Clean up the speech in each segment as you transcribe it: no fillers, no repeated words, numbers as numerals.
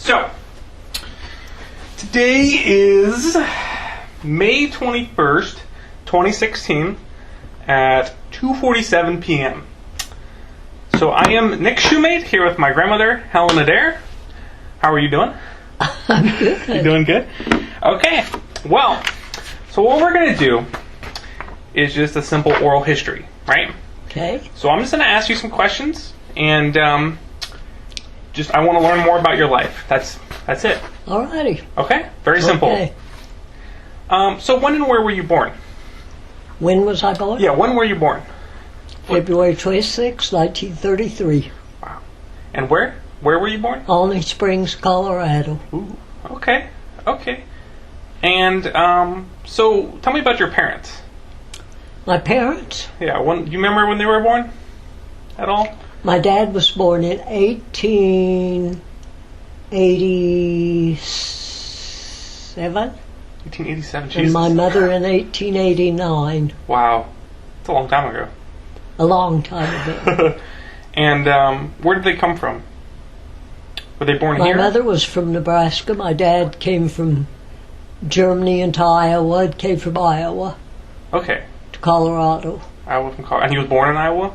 So, today is May 21st, 2016 at 2:47 p.m. So I am Nick Shoemate here with my grandmother, Helen Adair. How are you doing? I'm good. You doing good? Okay. Well, so what we're going to do is just a simple oral history, right? Okay. So I'm just going to ask you some questions, and I want to learn more about your life. That's it. Alrighty. Okay? Very simple. Okay. So when and where were you born? When was I born? Yeah, when were you born? February 26, 1933. Wow. And where? Where were you born? Olney Springs, Colorado. Ooh. Okay. Okay. And so tell me about your parents. My parents? Yeah. Do you remember when they were born? At all? My dad was born in 1887. 1887. And Jesus. my mother in 1889. Wow. It's a long time ago. A long time ago. And where did they come from? Were they born My here? mother was from Nebraska. My dad came from Germany into Iowa. Came from Iowa Okay. to Colorado. Iowa from Colorado. And he was born in Iowa?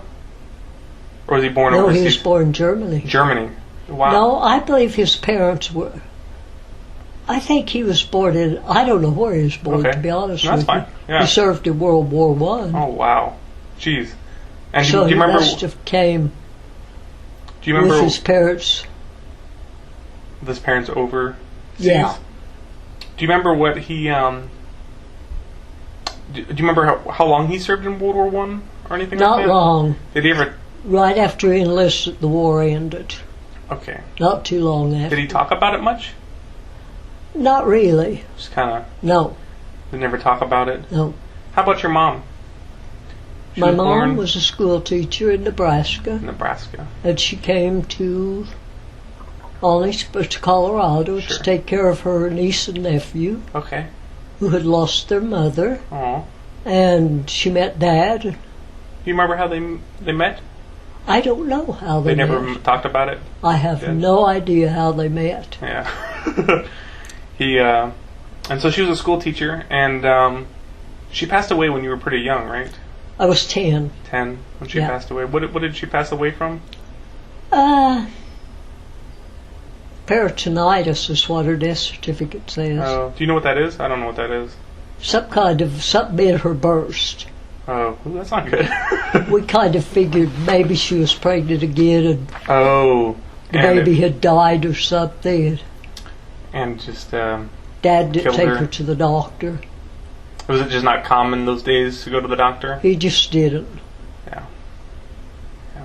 Or was he born No, overseas? he was born in Germany. Germany. Wow. No, I believe his parents were. I think he was born in. I don't know where he was born, Okay. to be honest That's with fine. you. Yeah. He served in World War One, Oh, wow. Jeez. And so do you he remember? must have came Do you remember with his parents. his parents overseas? Yeah. Do you remember what he? Do you remember how long he served in World War One or anything like Not that? long. Did he ever? Right after he enlisted, the war ended. Okay. Not too long after. Did he talk about it much? Not really. Just kind of. No, Did never talk about it. no. How about your mom? She My was mom born was a school teacher in Nebraska, in Nebraska. and she came to Colorado Sure. to take care of her niece and nephew Okay. who had lost their mother. Oh. And she met Dad. Do you remember how they met? I don't know how They they never met. talked about it. I have did. no idea how they met. Yeah. And so she was a school teacher, and she passed away when you were pretty young, right? I was 10. 10 when she Yeah. passed away. What did she pass away from? Peritonitis is what her death certificate says. Do you know what that is? I don't know what that is. Something in her burst. Oh, ooh, that's not good. We kind of figured maybe she was pregnant again and Oh. the and baby had died or something. and just Dad didn't Killed take her. her to the doctor. was it just not common those days to go to the doctor? He just didn't. Yeah.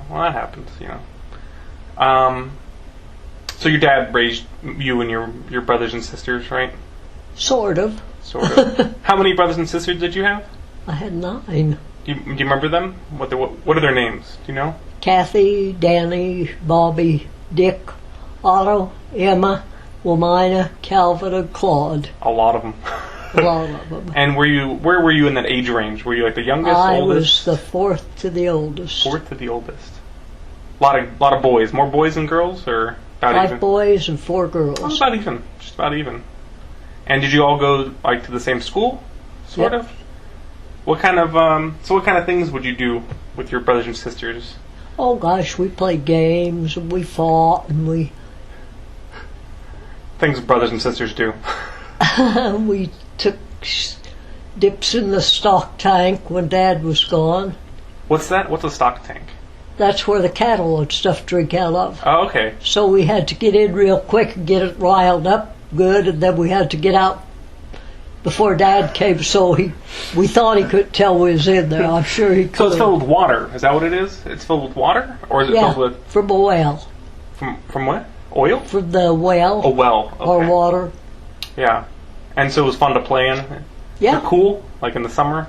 Well, that happens, So your dad raised you and your brothers and sisters, right? Sort of. Sort of. How many brothers and sisters did you have? I had 9. Do you remember them? What are their names? Do you know? Kathy, Danny, Bobby, Dick, Otto, Emma, Wilmina, Calvin, and Claude. A lot of them. A lot of them. And where were you in that age range? Were you like the youngest, I oldest? was the 4th to the oldest. Fourth to the oldest. Lot of boys. More boys than girls, or about 5 even? boys and 4 girls. Oh, about even. Just about even. And did you all go like to the same school? Sort Yep. of. What kind of things would you do with your brothers and sisters? Oh gosh, we played games and we fought and Things brothers and sisters do. we took dips in the stock tank when Dad was gone. What's that? What's a stock tank? That's where the cattle and stuff drink out of. Oh, okay. So we had to get in real quick and get it riled up good, and then we had to get out before Dad came. So we thought he couldn't tell we was in there. I'm sure he could. So it's filled with water. Is that what it is? It's filled with water, or is it Yeah, filled with from a well, from what? Oil? from the well A well. Okay. or water. Yeah. And so it was fun to play in. Yeah. Cool, like in the summer.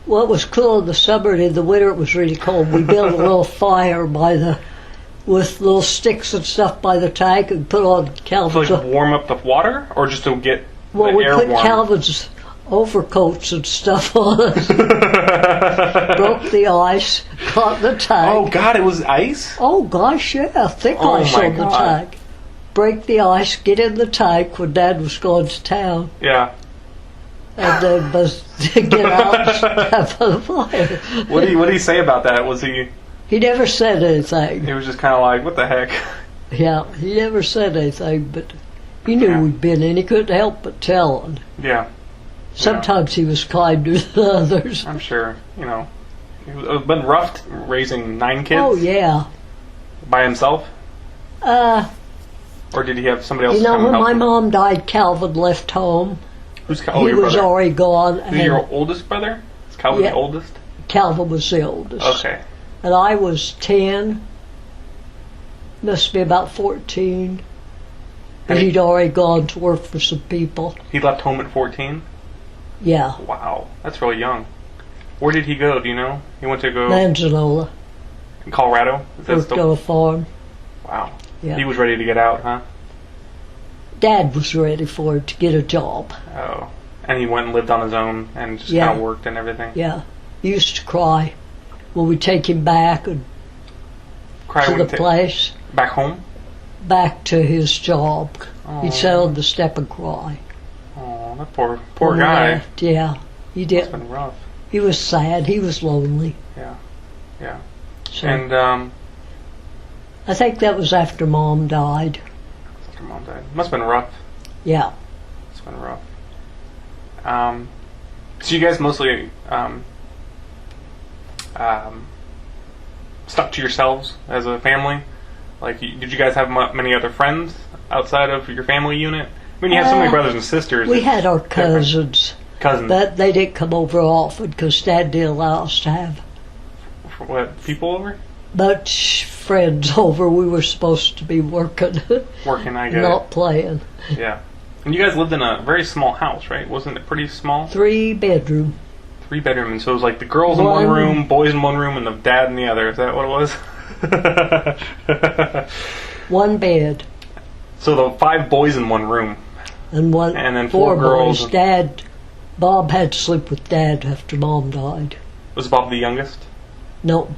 Well, it was cool in the summer, and in the winter it was really cold. We built a little fire with little sticks and stuff by the tank and put on To Calvin's. like warm up the water, or just to get Well, the we air put warm. Calvin's overcoats and stuff on us. Broke the ice, caught the tank. Oh God, it was ice. Oh gosh, yeah, thick Oh, ice my on the God. tank. break the ice, get in the tank when Dad was going to town, Yeah. and then get out and have a fire. What did he say about that? Was he He never said anything. was just kind of like, what the heck? Yeah, he never said anything, but he knew Yeah. we'd been in. He couldn't help but tell. Yeah, Sometimes he was kinder than others. I'm sure. You know, it's been rough raising 9 kids Oh, yeah. by himself, or did he have somebody else You know, come and when help my him? mom died, Calvin left home. Who's He your was brother? already gone, Is he your and oldest brother? Is Calvin Yeah. the oldest? Calvin was the oldest. Okay. And I was 10, must be about 14. And And he- he'd already gone to work for some people. He left home at 14? Yeah, Wow, that's really young. Where did he go, do you know? He went to go Manzanola, in Colorado? Is that worked on a farm. Wow. Yeah. He was ready to get out, huh? Dad was ready for it to get a job. Oh. And he went and lived on his own and just Yeah. kind of worked and everything? Yeah, he used to cry when we take him back and Cry to when the he place, back home? back to his job. Oh. He'd sit on the step and cry. Oh, that poor When we guy. left. Yeah, he It's did. been rough. He was sad. He was lonely. Yeah. So And I think that was after Mom died. after mom died. Must have been rough. Yeah. It's been rough. So you guys mostly stuck to yourselves as a family? Like, did you guys have many other friends outside of your family unit? I mean, you have so many brothers and sisters. We it's had our different. cousins, Cousins. but they didn't come over often because Dad didn't allow us to have What, people over? much friends over. We were supposed to be working, Working, I guess. not playing. Yeah. And you guys lived in a very small house, right? Wasn't it pretty small? 3-bedroom. 3-bedroom, and so it was like the girls in one One- room, boys in one room, and the dad in the other. Is that what it was? One bed So the 5 boys in one room. and one And then 4 4 girls. boys. Dad, Bob had to sleep with Dad after Mom died. Was Bob the youngest? No,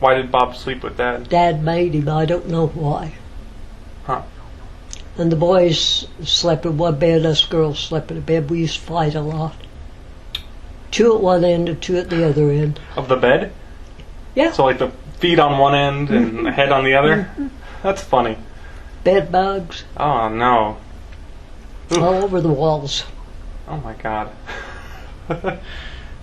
Why did Bob sleep with Dad? Dad made him. I don't know why. Huh. And the boys slept in one bed, us girls slept in a bed. We used to fight a lot. 2 at one end and 2 at the other end. Of the bed? Yeah. So like the feet on one end and the head on the other? That's funny. Bed bugs Oh no. Oof. all over the walls. Oh my god.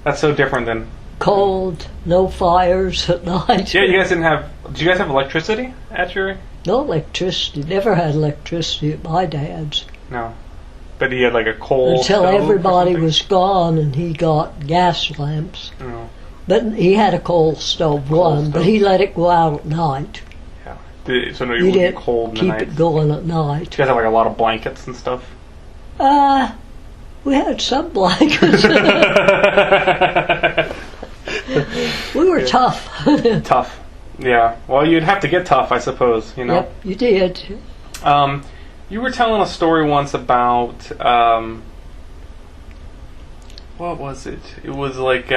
That's so different than... Cold, no fires at night. Yeah, you guys didn't have... Did you guys have electricity at your... No electricity. Never had electricity at my dad's. No. But he had like a coal Until stove or everybody something? was gone and he got gas lamps. No. But he had a coal stove, stove. but he let it go out at night. Yeah. So no, you He wouldn't get didn't cold in the keep night. it going at You night. guys have like a lot of blankets and stuff? We had some blankets. We were tough. Tough. Yeah. Well, you'd have to get tough, I suppose, you know? Yep, you did. You were telling a story once about, what was it? It was like,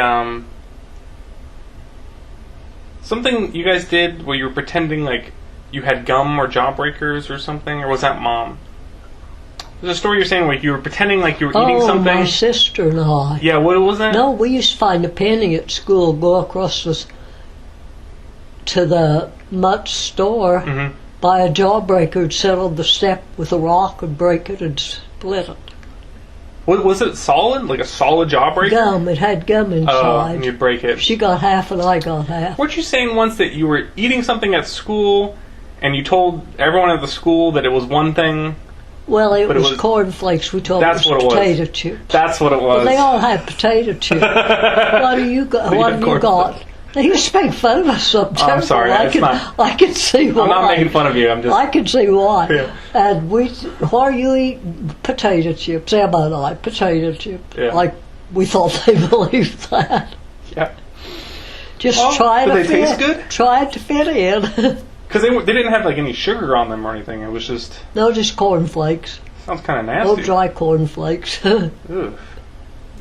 something you guys did where you were pretending like you had gum or jawbreakers or something, or was that Mom? There's a story you're saying like you were pretending like you were eating Oh, something. my sister and I. Yeah, what was that? No, we used to find a penny at school, go across to the Mutt store, Mm-hmm. buy a jawbreaker and sit on the step with a rock and break it and split it. Was it solid? Like a solid jawbreaker? Gum, it had gum Oh, inside. and you'd break it. She got half and I got half. Weren't you saying once that you were eating something at school and you told everyone at the school that it was one thing? Well, it But it was was- cornflakes. We told That's it what was it was. potato chips. That's what it was. Well, they all had potato chips. What do you got? We What had have you cornflakes. got? They used to make fun of us sometimes. I'm sorry, I it's can, not- I can see why. I'm not making fun of you. I'm just. I can see why. Yeah. And why are you eating potato chips? Emma and I, potato chips. Yeah. Like we thought they believed that. Yeah. Just Well, trying do to they fit. taste good? Trying to fit in. Because they didn't have like any sugar on them or anything. It was just No, just cornflakes. sounds kind of No nasty. dry cornflakes. Ugh.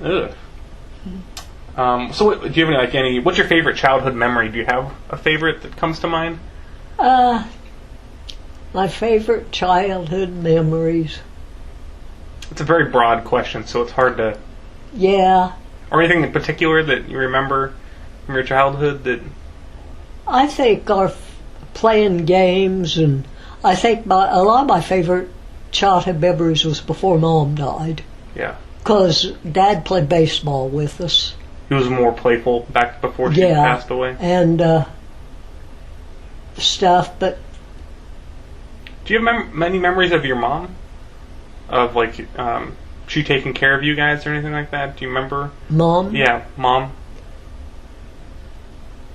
Ugh. So do you have any what's your favorite childhood memory? Do you have a favorite that comes to mind? My My favorite childhood memories. It's a very broad question, so it's hard to. Yeah, Or anything in particular that you remember from your childhood that. I think our playing games, and I think a lot of my favorite childhood memories was before Mom died. Yeah. Because Dad played baseball with us. He was more playful back before she passed away. And stuff, but Do you have many memories of your mom? Of like, she taking care of you guys or anything like that? Do you remember? Mom? Yeah, Mom.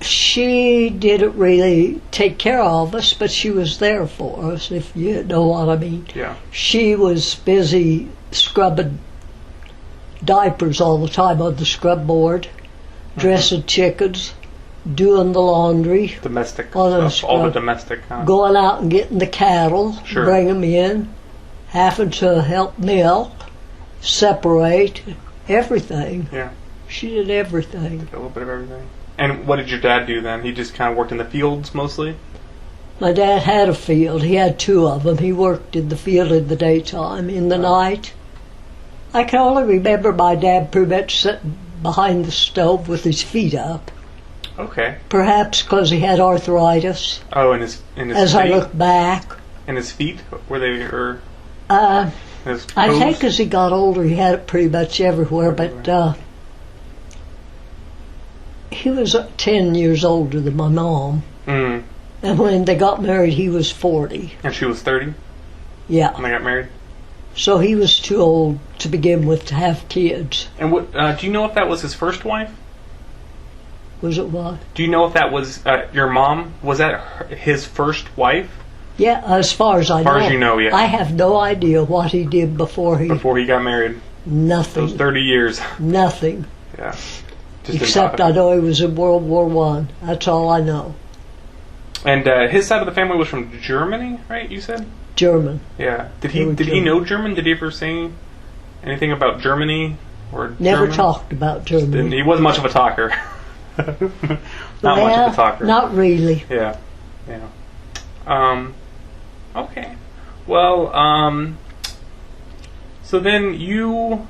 She didn't really take care of us, but she was there for us, if you know what I mean. Yeah. She was busy scrubbing diapers all the time on the scrub board, dressing chickens, doing the laundry, Domestic On a stuff. All the scrub. domestic. going out and getting the cattle, Sure. bring them in, having to help milk, separate, everything. Yeah. She did everything. A little bit of everything. And what did your dad do then? He just kind of worked in the fields mostly? My dad had a field. He had two of them. He worked in the field in the daytime. In the night, I can only remember my dad pretty much sitting behind the stove with his feet up. Okay. Perhaps because he had arthritis. Oh, and his As feet? I look back, And his feet? Were they, or I his toes? think as he got older, he had it pretty much everywhere. But he was 10 years older than my mom. Mm. And when they got married, he was 40. And she was 30 Yeah. when they got married? So he was too old to begin with to have kids. And what? Do you know if that was his first wife? Was it what? Do you know if that was your mom? Was that his first wife? Yeah, as far as I know. far as you know, yeah. I have no idea what he did before he... Before he got married? Nothing. Those 30 years. Nothing. Yeah. Just Except I know he was in World War One. That's all I know. And his side of the family was from Germany, right? You said. German. Yeah. Did They he were did he German. know German? Did he ever say anything about Germany or Never German? talked about Didn't, Germany. he wasn't much of a talker. Not much of a talker. Not really. Yeah. Yeah. Okay. Well. So then you.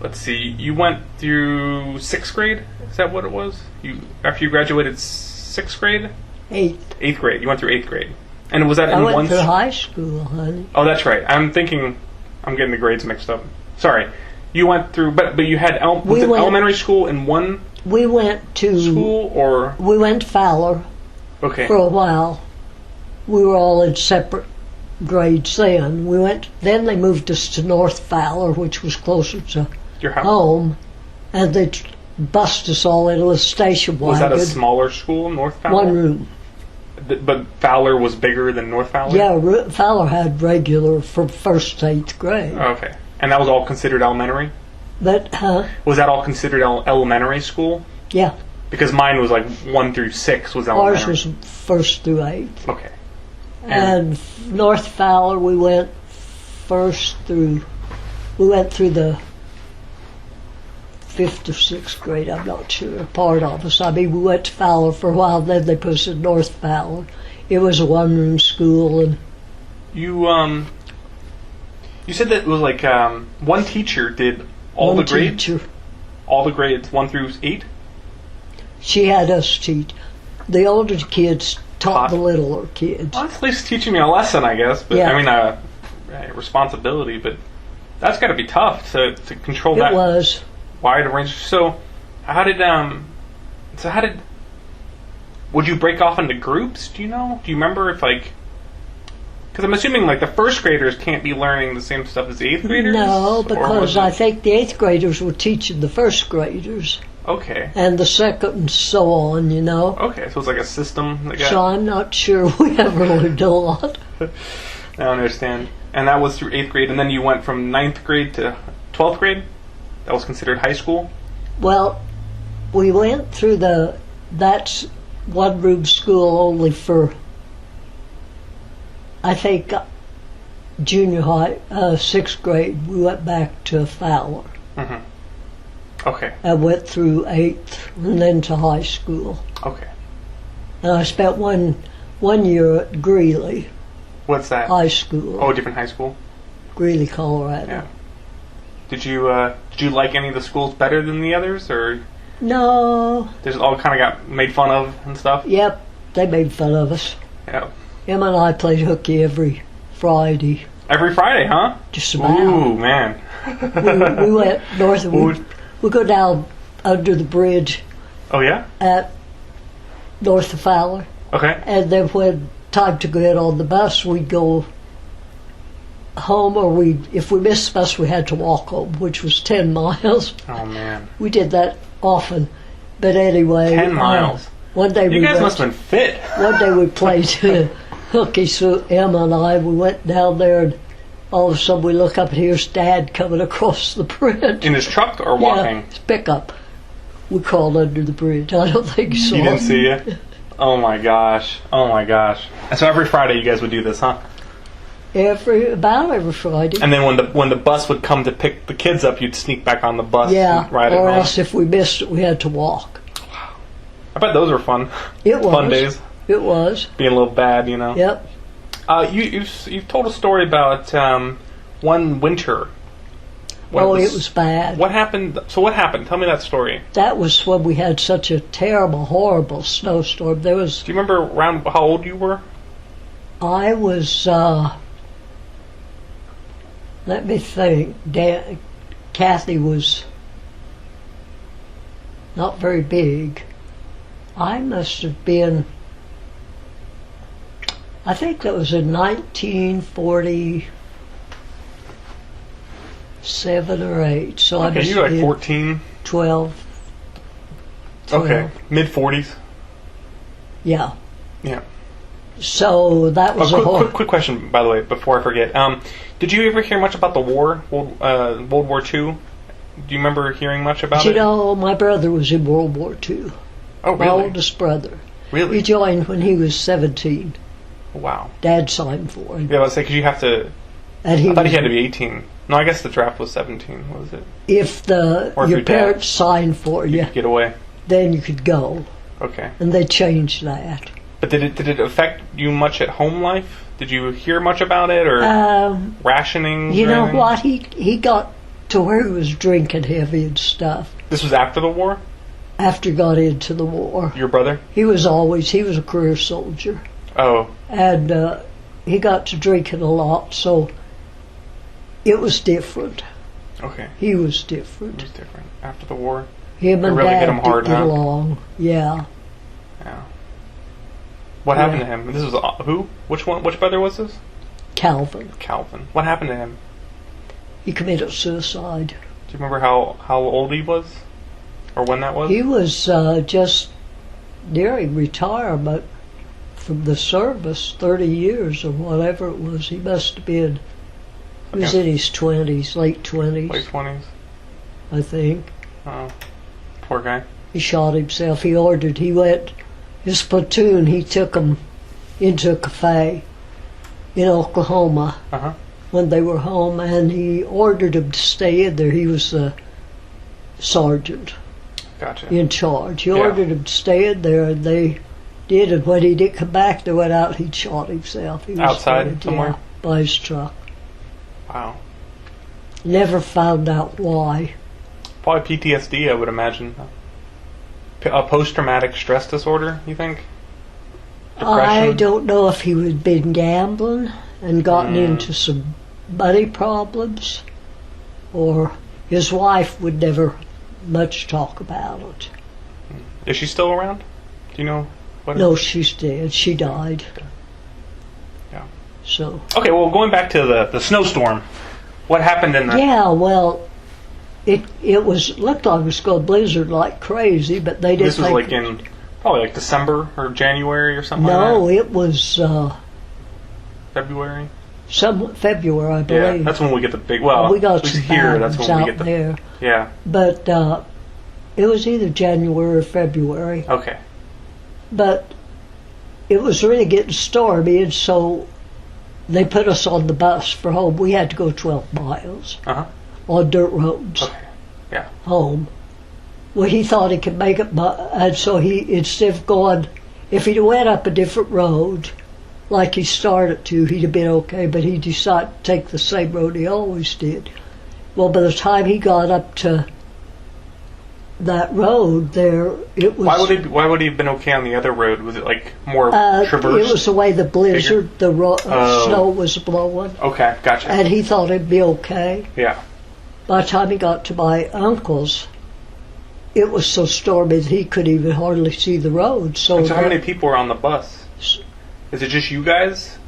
Let's see. You went through 6th grade. Is that what it was? You after you graduated 6th grade, 8th grade. You went through 8th grade, and was that I in went one? to high school, honey. Oh, that's right. I'm thinking. I'm getting the grades mixed up. Sorry. You went through, but you had was it elementary school in one We went to... school or We went to Fowler okay? for a while. We were all in separate grades then. Then they moved us to North Fowler, which was closer to Your house. home, and they bussed us all into a station Was that wagon. a smaller school, North Fowler? One room. But Fowler was bigger than North Fowler? Yeah, Fowler had regular from 1st to 8th grade. Okay. And that was all considered elementary? But, Was that all considered elementary school? yeah, Because mine was like 1 through 6 was elementary. ours was 1st through 8th. Okay. And North Fowler, we went through the 5th or 6th grade, I'm not sure, part of us. I mean, we went to Fowler for a while, then they put us in North Fowler. It was a one-room school, and You said that it was like one teacher did all one the grades? teacher. All the grades 1 through 8? She had us teach. The older kids taught the littler kids. Well, at least teaching me a lesson, I guess. But Yeah. I mean, a responsibility. But that's got to be tough to control It that was. wide range. So, how did would you break off into groups? Do you know? Do you remember if like? Because I'm assuming like the 1st graders can't be learning the same stuff as the 8th graders. No, Or because was I it- think the 8th graders were teaching the 1st graders, Okay. and the 2nd and so on, you know. Okay, so it's like a system. That got, So I'm not sure we ever learned a lot. I understand. And that was through 8th grade, and then you went from 9th grade to 12th grade. That was considered high school. Well, we went through that's one-room school only for, I think, junior high, 6th grade. We went back to Fowler. Mm-hmm. Okay. I went through 8th and then to high school. Okay. And I spent one 1 year at Greeley What's that? High School, Oh, a different high school. Greeley, Colorado. Yeah. Did you like any of the schools better than the others, or No, just all kind of got made fun of and stuff? yep, they made fun of us. Yeah. Emma and I played hooky every Friday, Every Friday, huh? just about. Ooh, man. We went north of, we go down under the bridge Oh yeah. at north of Fowler, Okay. and then when time to get on the bus, we'd go home, or if we missed the bus, we had to walk home, which was 10 miles. Oh man. We did that often, but anyway. 10 miles. One day You guys must have been fit. One day we played hooky, so Emma and I, we went down there, and all of a sudden we look up and here's Dad coming across the bridge. In his truck or walking? Yeah, his pickup. We crawled under the bridge. I don't think he saw You didn't him. see it? Oh my gosh. Oh my gosh. And so every Friday you guys would do this, huh? About every Friday. And then when the bus would come to pick the kids up, you'd sneak back on the bus Yeah, and ride it or home. else if we missed it, we had to walk. I bet those were fun. It was. Fun days. It was. Being a little bad, you know. Yep. You've told a story about one winter. It was bad. What happened? So what happened? Tell me that story. That was when we had such a terrible, horrible snowstorm. There was. Do you remember around how old you were? I was. Let me think. Kathy was not very big. I must have been. I think that was in 1947 or 8. So I Okay, must you were have like been 14. 12. Okay, mid 40s. Yeah. Yeah. So that was a Quick question, by the way, before I forget. Did you ever hear much about the war, World War II? Do you remember hearing much about You it? know, my brother was in World War II. Oh, My really? oldest brother. Really? He joined when he was 17. Wow. Dad signed for him. Yeah, I was say because you have to. And he I thought was, he had to be 18. No, I guess the draft was 17. What was it? if Or if your your dad- parents signed for you, Get away. then you could go. Okay. And they changed that. But did it affect you much at home life? Did you hear much about it or rationing? You know what? He got to where he was drinking heavy and stuff This was after the war. after he got into the war. Your brother? He was a career soldier. Oh, And he got to drinking a lot, so it was different. okay. He was It different. was different after the war. Him and really hit Dad him hard, didn't get huh? along. Yeah. Yeah. What happened to him? This was who? Which one? Which brother was this? Calvin. Calvin. What happened to him? He committed suicide. Do you remember how old he was, or when that was? He was just nearing retirement from the service, 30 years or whatever it was. He must have been, he was Okay. in his 20s, late 20s, Late 20s. I think. Oh, poor guy. He shot himself. He went, his platoon, he took them into a cafe in Oklahoma Uh huh. when they were home, and he ordered them to stay in there. He was the sergeant Gotcha. in charge. He Yeah. ordered them to stay in there, and they did. And when he didn't come back, they went out. He shot himself. He was Outside dead, somewhere? yeah, by his truck. Wow. Never found out why. Probably PTSD, I would imagine. A post-traumatic stress disorder, you think? I Depression? don't know if he had been gambling and gotten into some money problems, or his wife would never much talk about it. Is she still around? Do you know? What No, she's dead. She died. Yeah. So. Okay, well, going back to the snowstorm. What happened in the... Yeah, well, it looked like it was going to blizzard like crazy, but they didn't. This was think like in probably like December or January or something No, like it was that? February? some February, I Yeah, believe. that's when we get the big... Well, we got at least some here, bad that's ones when we out get the... there, Yeah, but it was either January or February. okay. But it was really getting stormy, and so they put us on the bus for home. We had to go 12 miles Uh-huh. on dirt roads Okay, yeah. home. Well, he thought he could make it, and so he, instead of going If he'd went up a different road, like he started to, he'd have been okay, but he decided to take the same road he always did. Well, by the time he got up to that road there, it was... Why would he have been okay on the other road? Was it like more traversed? It was the way the blizzard, snow was blowing. Okay, gotcha. And he thought it'd be okay. Yeah. By the time he got to my uncle's, it was so stormy that he couldn't even hardly see the road. So how many people were on the bus? Is it just you guys?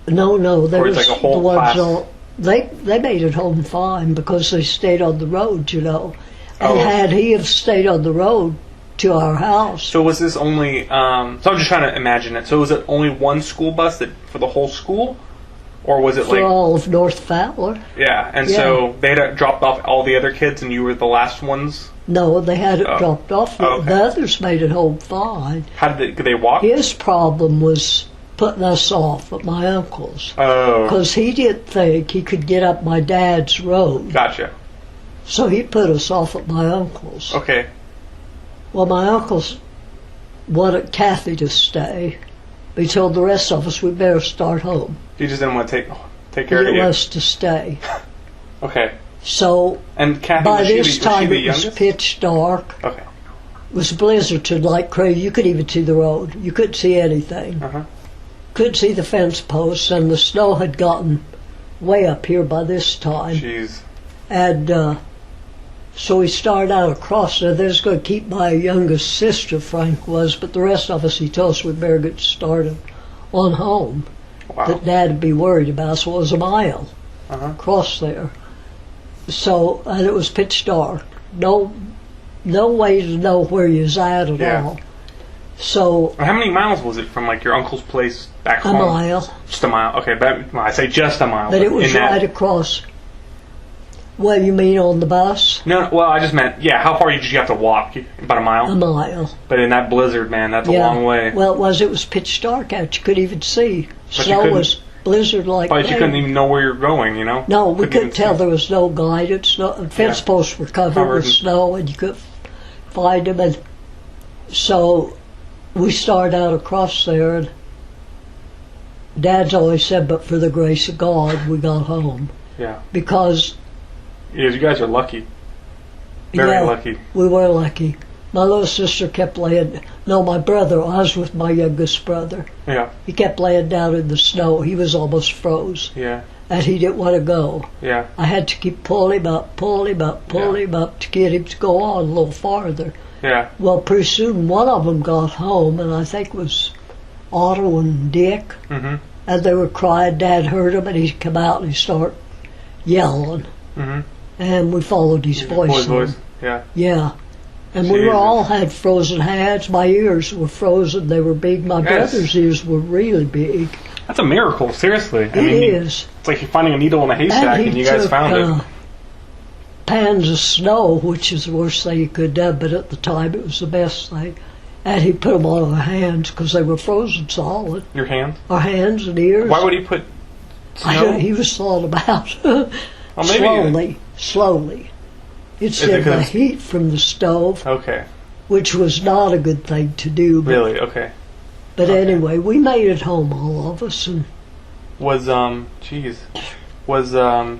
No, there or was it's like a whole the ones class? they made it home fine because they stayed on the road, you know. And Oh. had he have stayed on the road to our house, So was this only? So I'm just trying to imagine it. So was it only one school bus that for the whole school, or was it for like? all of North Fowler. Yeah, and Yeah. so they had dropped off all the other kids, and you were the last ones. No, they had it Oh. dropped off. Oh, okay. The others made it home fine. How did they? Could they walk? His problem was putting us off at my uncle's Oh, because he didn't think he could get up my dad's road. gotcha. So he put us off at my uncle's. Okay. Well, my uncle's wanted Kathy to stay. He told the rest of us we better start home. You just didn't want to take care of He you. was to stay. Okay. So And Kathy, by was she this the time it was youngest? pitch dark. Okay. It was blizzarded like crazy. You couldn't even see the road. You couldn't see anything. Uh huh. Couldn't see the fence posts, and the snow had gotten way up here by this time. Jeez. And so we started out across there. They was going to keep my youngest sister, Frank was, but the rest of us, he told us we better get started on home. Wow. That Dad would be worried about. So it was a mile Uh-huh. across there. So, and it was pitch dark. No way to know where you was at Yeah. all. So How many miles was it from like your uncle's place back a home? mile, Just a mile. Okay, but well, I say just a mile. but it was in that- right across. What you mean on the bus? No, well, I just meant, yeah, how far did you have to walk? About a mile? A mile. But in that blizzard, man, that's a Yeah. long way. Well, it was pitch dark out. You couldn't even see. But you Snow couldn't- was blizzard like But you that. couldn't even know where you're going, you know? No, we couldn't even tell. see. There was no guidance. No, fence Yeah. posts were covered Covered with in- snow, and you couldn't find them. And so we started out across there, and Dad's always said, "But for the grace of God, we got home." Yeah. Because Yeah, you guys are lucky. Very yeah, lucky. we were lucky. My little sister kept laying. No, my brother. I was with my youngest brother. Yeah, He kept laying down in the snow. He was almost froze, yeah, and he didn't want to go. yeah. I had to keep pulling him up, him up to get him to go on a little farther. Yeah. Well, pretty soon one of them got home, and I think it was Otto and Dick, Mm-hmm. and they were crying. Dad heard them, and he come out and he started yelling, Mm-hmm. and we followed his voice. Boy's home. voice. Yeah. Yeah. And we were Jesus. all had frozen hands. My ears were frozen. They were big. My Yes. brother's ears were really big. That's a miracle, seriously. I It mean, is. it's like you're finding a needle in a haystack and he you guys took, found it. Pans of snow, which is the worst thing you could have, but at the time it was the best thing. And he put them on our hands because they were frozen solid. Your hand? Our hands and ears. Why would he put I snow? don't, he was thought about. Well, maybe- slowly. It's Is it the 'cause- heat from the stove, Okay. which was not a good thing to do. But, Really? Okay. but Okay. anyway, we made it home, all of us, and Was was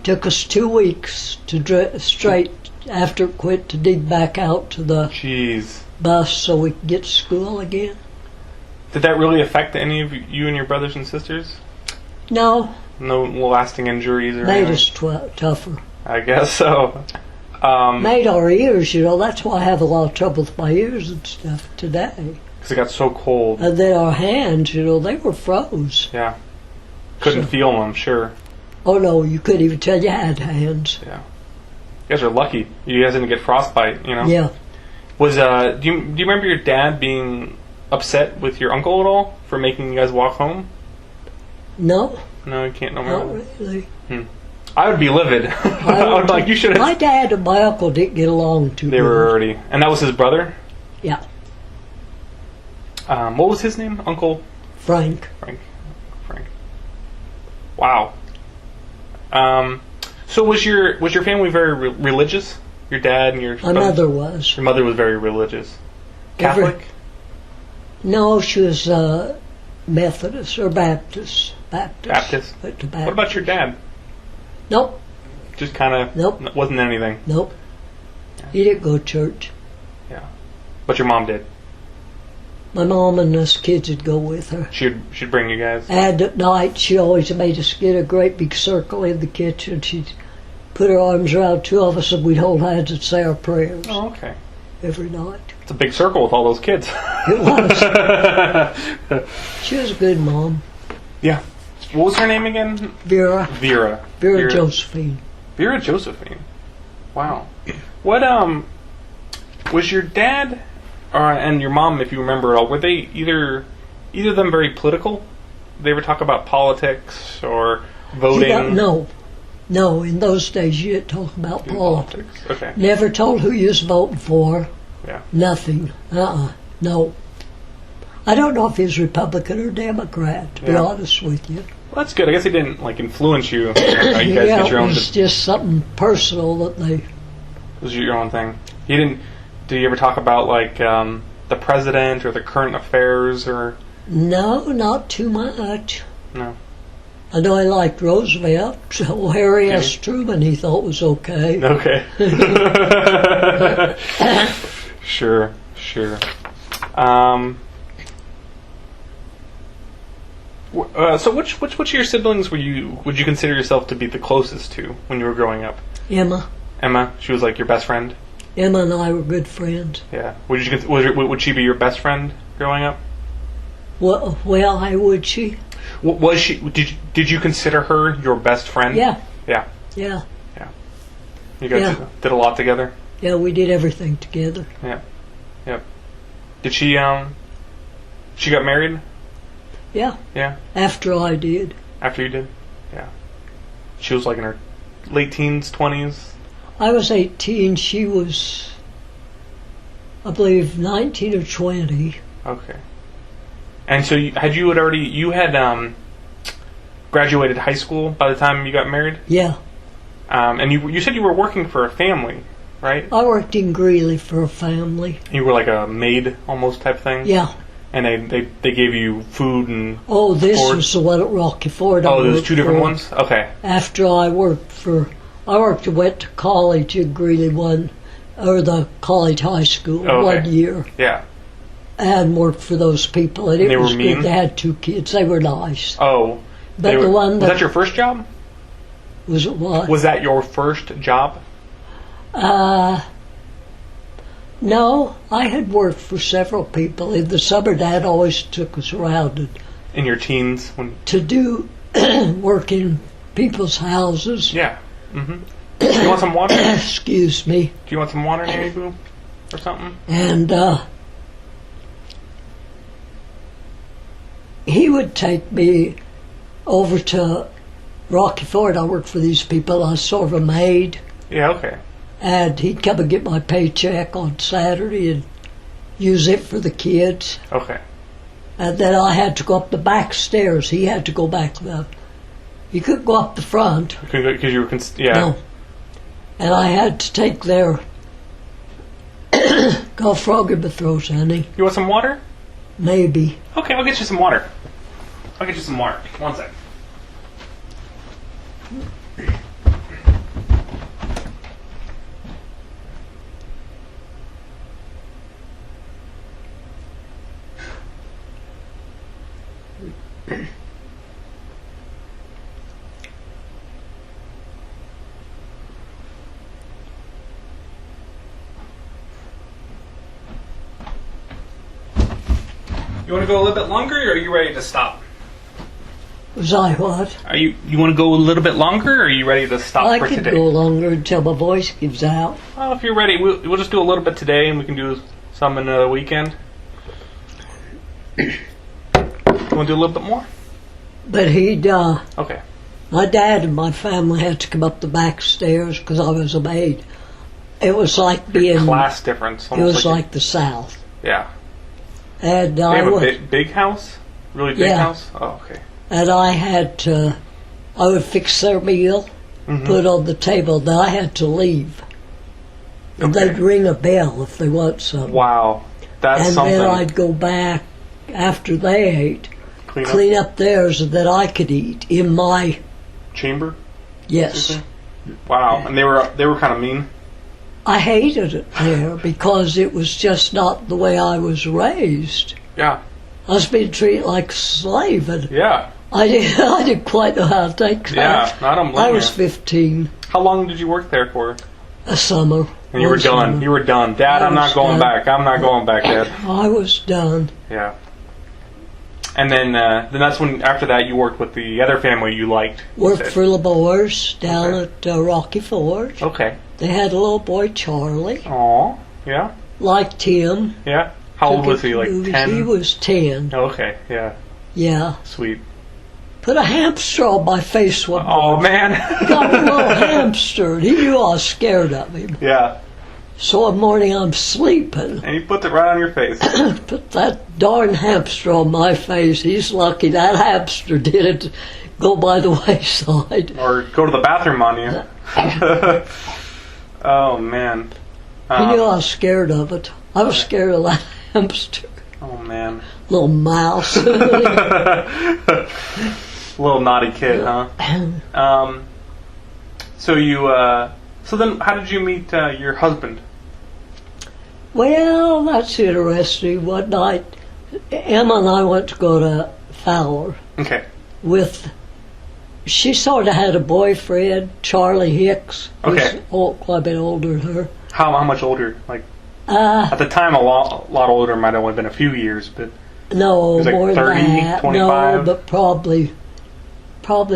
took us 2 weeks to straight after it quit to dig back out to the jeez. bus so we could get to school again. Did that really affect any of you and your brothers and sisters? No, No lasting injuries or made anything? us tougher. I guess so. Made our ears, that's why I have a lot of trouble with my ears and stuff today. Because it got so cold. And then our hands, they were froze. Yeah. Couldn't So- feel them, sure. Oh no, you couldn't even tell you had hands. Yeah. You guys are lucky. You guys didn't get frostbite, you know? Yeah. Was do you remember your dad being upset with your uncle at all for making you guys walk home? No, No, you can't not remember. really. I would be livid. I would like you should My have. dad and my uncle didn't get along too They good. were already, and that was his brother. Yeah, What was his name? Uncle Frank. Frank. Wow. So was your family very religious? Your dad and your My mother was. Your mother was very religious. Every- Catholic. No, she was Methodist or Baptist. Baptist? Went to What about your dad? Nope, Just kind of Nope. wasn't anything. nope. He didn't go to church. Yeah. But your mom did. My mom and us kids would go with her. She'd bring you guys. And at night, she always made us get a great big circle in the kitchen. She'd put her arms around two of us, and we'd hold hands and say our prayers Oh, okay. every night. It's a big circle with all those kids. It was. She was a good mom. Yeah. What was her name again? Vera Vera. Josephine. Vera Josephine. Wow. What was your dad and your mom, if you remember at all, were they either of them very political? Did they ever talk about politics or voting? No. In those days, you didn't talk about politics. Okay. Never told who you was voting for. Yeah. Nothing. No. I don't know if he's Republican or Democrat, to be Yeah. honest with you. Well, that's good. I guess he didn't influence you. You guys Yeah, get your it own. was just something personal that they. It was your own thing. He didn't. Did you ever talk about the president or the current affairs or? No, not too much. No. I know I liked Roosevelt. So Harry S. Truman he thought was okay. Okay. Sure. So which of your siblings would you consider yourself to be the closest to when you were growing up? Emma. Emma, she was like your best friend. Emma and I were good friends. Yeah. Would she be your best friend growing up? Well, how would she? Was she? Did you consider her your best friend? Yeah. Yeah. Yeah. You guys did a lot together. Yeah, we did everything together. Yeah. Yep. Did she? She got married. Yeah. Yeah. After I did. After you did. Yeah. She was like in her late teens, 20s. I was 18. She was, I believe, 19 or 20. Okay. And so you had graduated high school by the time you got married? Yeah. And you said you were working for a family, right? I worked in Greeley for a family. You were like a maid almost type thing? Yeah. And they gave you food and Oh, this board? was the one at Rocky Ford. Oh, there's two different ones? Okay. After I went to college in Greeley the college high school Oh, okay. 1 year. Yeah. And worked for those people. And it They were was mean? good. They had two kids. They were nice. Oh. But the one was that your first job? Was it what? Was that your first job? No, I had worked for several people. In the summer, Dad always took us around In your teens? to do work in people's houses. Yeah. Mm-hmm. Do you want some water? Do Excuse me. you want some water, Nanny Boo? Or something? And he would take me over to Rocky Ford. I worked for these people. I was sort of a maid. Yeah, okay. And he'd come and get my paycheck on Saturday and use it for the kids. Okay. And then I had to go up the back stairs. He had to go back he couldn't go up the front. Because you were, yeah. No. And I had to take their go frog in my throat, honey. You want some water? Maybe. Okay, I'll get you some water. One sec. You want to go a little bit longer, or are you ready to stop? Was I what? You want to go a little bit longer, or are you ready to stop I for could today? go longer until my voice gives out. Well, if you're ready, we'll just do a little bit today, and we can do some in the weekend. You want to do a little bit more? But Okay. my dad and my family had to come up the back stairs because I was a maid. It was like being. Class difference. It was like the South. Yeah. And They I have a would, big house? Really big Yeah. house? Oh, okay. and I would fix their meal, Mm-hmm. put on the table. Then I had to leave. And Okay. they'd ring a bell if they want something. Wow. That's And something. then I'd go back after they ate, Clean up clean up theirs that I could eat in my, chamber. yes. Wow, and they were kind of mean. I hated it there because it was just not the way I was raised. Yeah, I was being treated like a slave, and yeah, I didn't quite know how to take that. yeah. I don't blame I was you. 15, How long did you work there for? a summer. And you were One done. summer. You were done. Dad, I I'm not was going done. back. I'm not going back, Dad. I was done. Yeah. And then that's when, after that, you worked with the other family you liked. you Worked said. for LeBoers down Okay. at Rocky Ford. Okay. They had a little boy, Charlie, Aw. Yeah. liked him. Yeah. How old Took was him he? to Like movies. 10? He was 10. Okay. Yeah. Yeah. Sweet. Put a hamster on my face one Oh morning. man. Got a little hamster. He knew I was scared of him. Yeah. So one morning I'm sleeping. And he put it right on your face. Put that darn hamster on my face. He's lucky that hamster didn't go by the wayside. Or go to the bathroom on you. Oh man. He knew I was scared of it. I was scared of that hamster. Oh man. Little mouse. Little naughty kid, huh? So you. So then, how did you meet your husband? Well, that's interesting. One night, Emma and I went to go to Fowler Okay. with. She sort of had a boyfriend, Charlie Hicks. who's Okay. quite a bit older than her. How much older? Like Uh, at the time, a lot older. Might have only been a few years, but no, was like more 30, than that. 25? No, but probably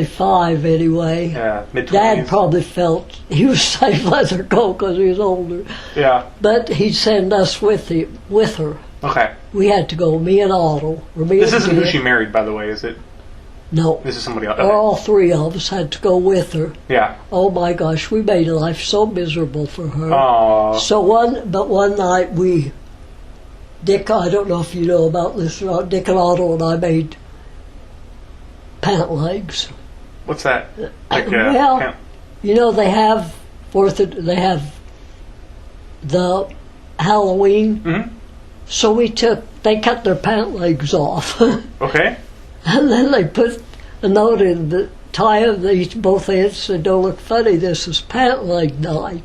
5 anyway. yeah, mid Dad 20s. probably felt he was safe let her go because he was older. Yeah. But he'd send us with her. Okay. We had to go, me and Otto. Or me This and isn't who Dick. she married, by the way, is it? No. This is somebody else. Or all three of us had to go with her. Yeah. Oh my gosh, we made life so miserable for her. Oh. So one night Dick, I don't know if you know about this or not, Dick and Otto and I made pant legs. What's that? Like Well, can't- you know they have they have the Halloween. Mhm. So they cut their pant legs off. Okay. And then they put a note in the tie of both ends, said, "Don't look funny, this is pant leg night."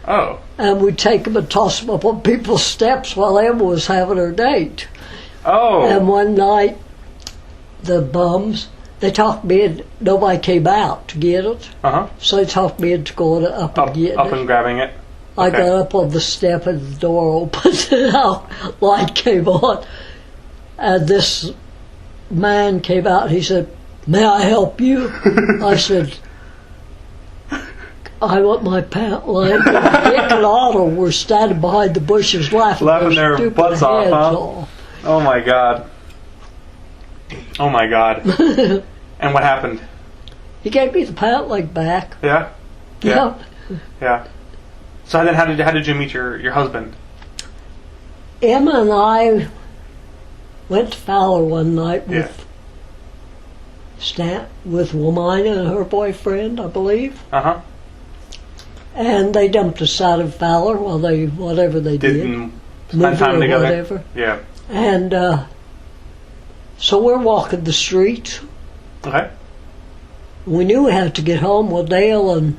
Oh. And we'd take them and toss them up on people's steps while Emma was having her date. Oh. And one night, the bums, they talked me in, nobody came out to get it, Uh huh. so they talked me into going up and getting Up it. and grabbing it. I okay. got up on the step and the door opened and our light came on. And this man came out and he said, "May I help you?" I said, "I want my pant leg." Dick and Otto were standing behind the bushes laughing Their stupid butts off, heads huh? off. Oh my god. Oh my god. And what happened? He gave me the pant leg back. Yeah. Yeah. Yeah. So then, how did you meet your husband? Emma and I went to Fowler one night Yeah. with Womina and her boyfriend, I believe. Uh huh. And they dumped us out of Fowler while whatever they did. Didn't spend Movie time or together. whatever. Yeah. And so we're walking the street. Okay. We knew we had to get home. Well, Dale and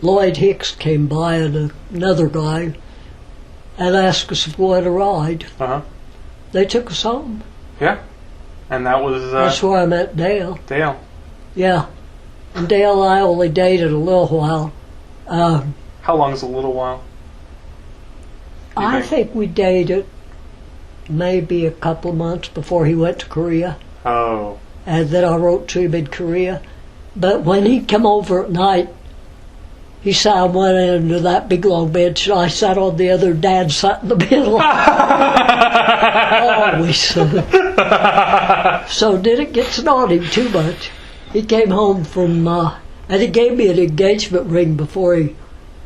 Lloyd Hicks came by and another guy and asked us if we wanted a ride. Uh huh. They took us home. Yeah. And that was That's where I met Dale. Dale. Yeah. And Dale and I only dated a little while. How long is a little while? You I think we dated maybe a couple of months before he went to Korea. Oh. And then I wrote to him in Korea. But when he'd come over at night, he sat on one end of that big long bench, and I sat on the other. Dad sat in the middle. Always. So didn't get to know him too much. He came home from, and he gave me an engagement ring before he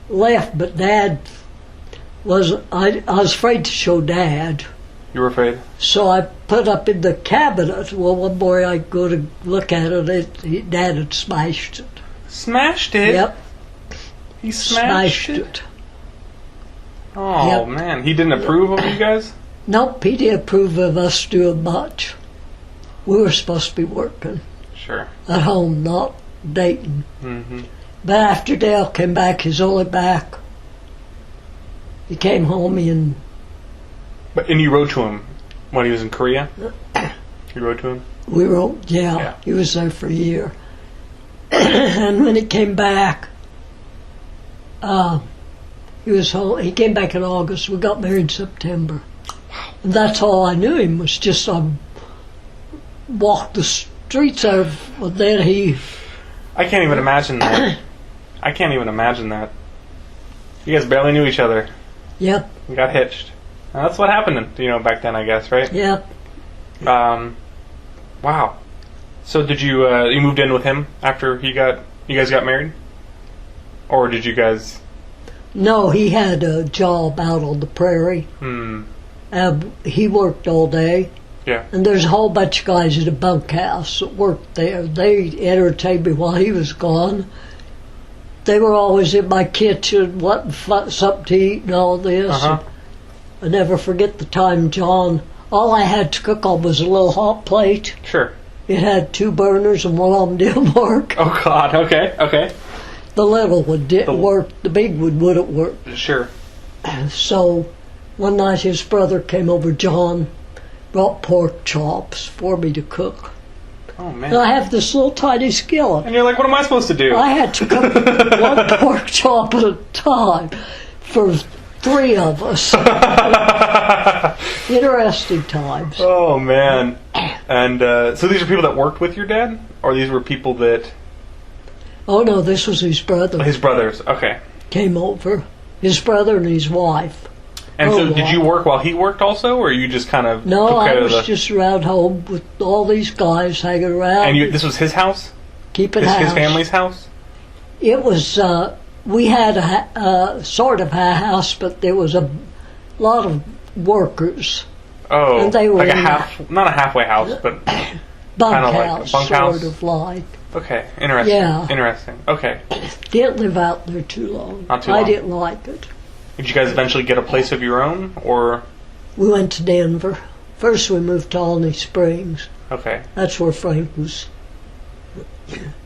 left, but Dad I was afraid to show Dad. You were afraid? So I put up in the cabinet. Well, one morning I go to look at it, Dad had smashed it. Smashed it? Yep, He smashed it? it. Oh, Yep. man. He didn't approve of you guys? Nope, he didn't approve of us doing much. We were supposed to be working Sure. at home, not dating. Mm-hmm. But after Dale came back, he's only back. He came home and And you wrote to him when he was in Korea? You wrote to him? we wrote, Yeah. he was there for a year. And when he came back, he was home. He came back in August. We got married in September. And that's all I knew him was just walked the streets of. And then he. I can't even imagine that. I can't even imagine that. You guys barely knew each other. Yep. You got hitched. And that's what happened, back then, I guess, right? Yep. Wow. So did you you moved in with him after you guys got married, or did you guys? No, he had a job out on the prairie. He worked all day. Yeah. And there's a whole bunch of guys in the bunkhouse that worked there. They entertained me while he was gone. They were always in my kitchen, wanting something to eat and all this. Uh-huh. I never forget the time John, all I had to cook on was a little hot plate. Sure. It had 2 burners and one of them didn't work. Oh God. Okay. The little one didn't work. The big one wouldn't work. Sure. So one night his brother came over, John, brought pork chops for me to cook. Oh man. And I have this little tiny skillet. And you're like, what am I supposed to do? I had to cook one pork chop at a time for 3 of us. Interesting times. Oh man. And so these are people that worked with your dad, or these were people that Oh no, this was his brother. his brothers? Okay. Came over. His brother and his wife. And so Oh, did you wow. work while he worked also, or you just kind of No, took I care was of the? just around home with all these guys hanging around. And this was his house, keeping his house. family's house. It was, we had a sort of a house, but there was a lot of workers. Oh, And they were like a in not a halfway house, but Bunkhouse, bunkhouse? sort of like. okay, interesting. Yeah. Interesting. Okay. Didn't live out there too long. Not too I long. didn't like it. Did you guys eventually get a place of your own, or We went to Denver. First we moved to Alney Springs. okay, That's where Frank was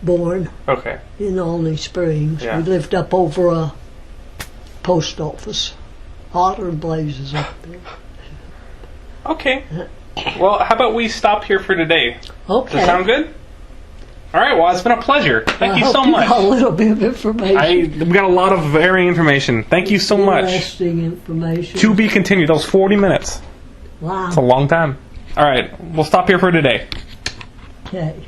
born, okay, in Alney Springs. Yeah. We lived up over a post office. Hotter than blazes up there. okay? Well, how about we stop here for today? Does Okay. that sound good? All right. Well, it's been a pleasure. Thank I you hope so you much. got a little bit of information. We got a lot of varying information. Thank you so much. Interesting information. To be continued. That was 40 minutes. Wow. It's a long time. All right. We'll stop here for today. Okay.